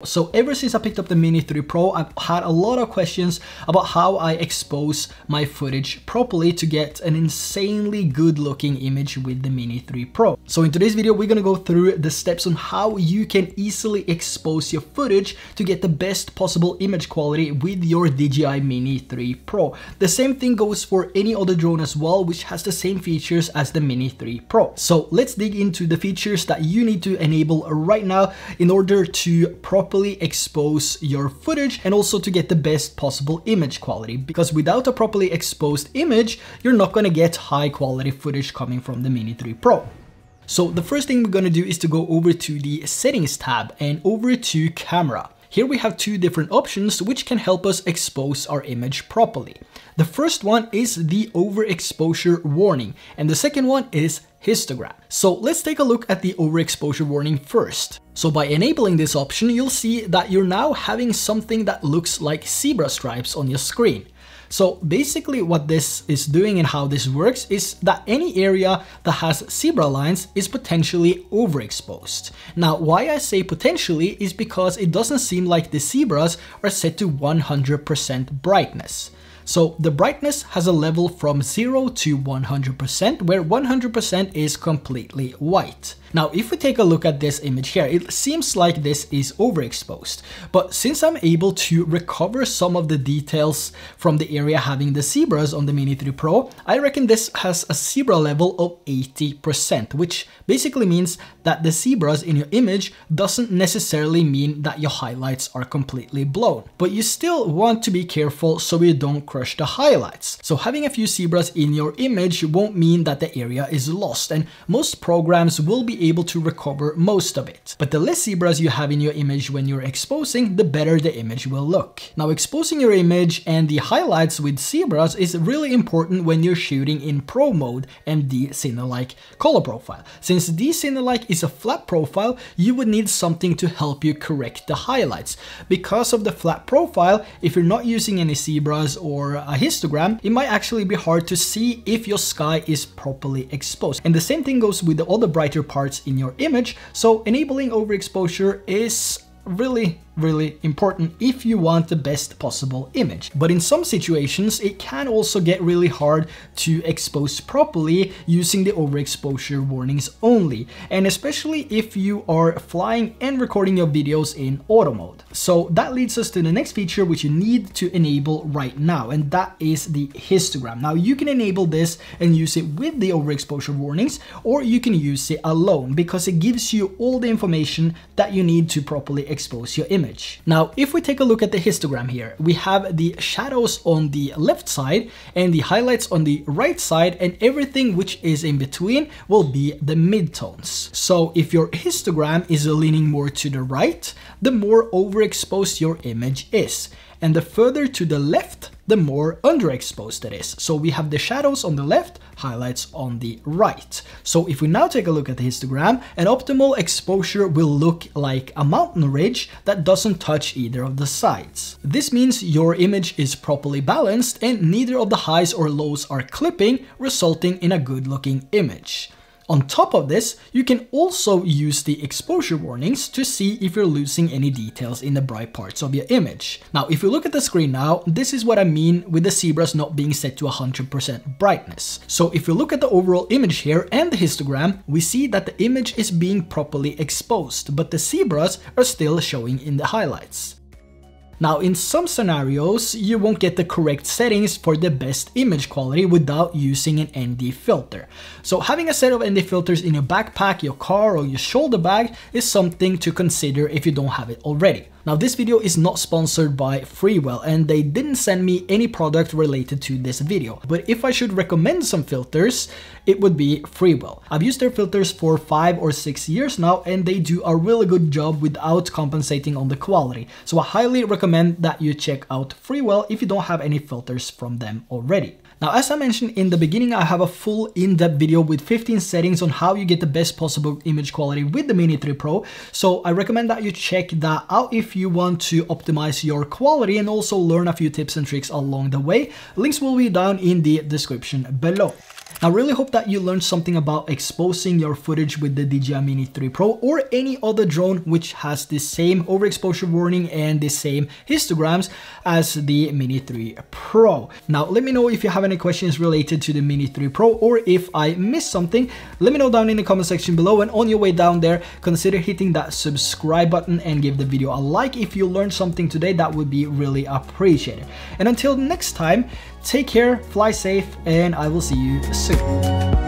So ever since I picked up the Mini 3 Pro, I've had a lot of questions about how I expose my footage properly to get an insanely good looking image with the Mini 3 Pro. So in today's video, we're gonna go through the steps on how you can easily expose your footage to get the best possible image quality with your DJI Mini 3 Pro. The same thing goes for any other drone as well, which has the same features as the Mini 3 Pro. So let's dig into the features that you need to enable right now in order to properly expose your footage and also to get the best possible image quality, because without a properly exposed image, you're not going to get high quality footage coming from the Mini 3 Pro. So the first thing we're going to do is to go over to the settings tab and over to camera. Here we have two different options which can help us expose our image properly. The first one is the overexposure warning, and the second one is histogram. So let's take a look at the overexposure warning first. So by enabling this option, you'll see that you're now having something that looks like zebra stripes on your screen. So basically what this is doing and how this works is that any area that has zebra lines is potentially overexposed. Now, why I say potentially is because it doesn't seem like the zebras are set to 100% brightness. So the brightness has a level from 0 to 100%, where 100% is completely white. Now, if we take a look at this image here, it seems like this is overexposed. But since I'm able to recover some of the details from the area having the zebras on the Mini 3 Pro, I reckon this has a zebra level of 80%, which basically means that the zebras in your image doesn't necessarily mean that your highlights are completely blown. But you still want to be careful so you don't crush the highlights. So having a few zebras in your image won't mean that the area is lost, and most programs will be able to recover most of it. But the less zebras you have in your image when you're exposing, the better the image will look. Now, exposing your image and the highlights with zebras is really important when you're shooting in Pro mode and the Cine-like color profile. Since the Cine-like is a flat profile, you would need something to help you correct the highlights. Because of the flat profile, if you're not using any zebras or a histogram, it might actually be hard to see if your sky is properly exposed. And the same thing goes with the other brighter parts in your image, so enabling overexposure is really important if you want the best possible image. But in some situations, it can also get really hard to expose properly using the overexposure warnings only, and especially if you are flying and recording your videos in auto mode. So that leads us to the next feature which you need to enable right now, and that is the histogram. Now, you can enable this and use it with the overexposure warnings, or you can use it alone because it gives you all the information that you need to properly expose your image. Now, if we take a look at the histogram here, we have the shadows on the left side and the highlights on the right side, and everything which is in between will be the midtones. So if your histogram is leaning more to the right, the more overexposed your image is. And the further to the left, the more underexposed it is. So we have the shadows on the left, highlights on the right. So if we now take a look at the histogram, an optimal exposure will look like a mountain ridge that doesn't touch either of the sides. This means your image is properly balanced and neither of the highs or lows are clipping, resulting in a good looking image. On top of this, you can also use the exposure warnings to see if you're losing any details in the bright parts of your image. Now, if you look at the screen now, this is what I mean with the zebras not being set to 100% brightness. So if you look at the overall image here and the histogram, we see that the image is being properly exposed, but the zebras are still showing in the highlights. Now, in some scenarios, you won't get the correct settings for the best image quality without using an ND filter. So having a set of ND filters in your backpack, your car, or your shoulder bag is something to consider if you don't have it already. Now, this video is not sponsored by Freewell, and they didn't send me any product related to this video. But if I should recommend some filters, it would be Freewell. I've used their filters for 5 or 6 years now, and they do a really good job without compensating on the quality. So I highly recommend that you check out Freewell if you don't have any filters from them already. Now, as I mentioned in the beginning, I have a full in-depth video with 15 settings on how you get the best possible image quality with the Mini 3 Pro. So I recommend that you check that out if you want to optimize your quality and also learn a few tips and tricks along the way. Links will be down in the description below. I really hope that you learned something about exposing your footage with the DJI Mini 3 Pro or any other drone which has the same overexposure warning and the same histograms as the Mini 3 Pro. Now, let me know if you have any questions related to the Mini 3 Pro or if I missed something. Let me know down in the comment section below, and on your way down there, consider hitting that subscribe button and give the video a like if you learned something today. That would be really appreciated. And until next time, take care, fly safe, and I will see you soon.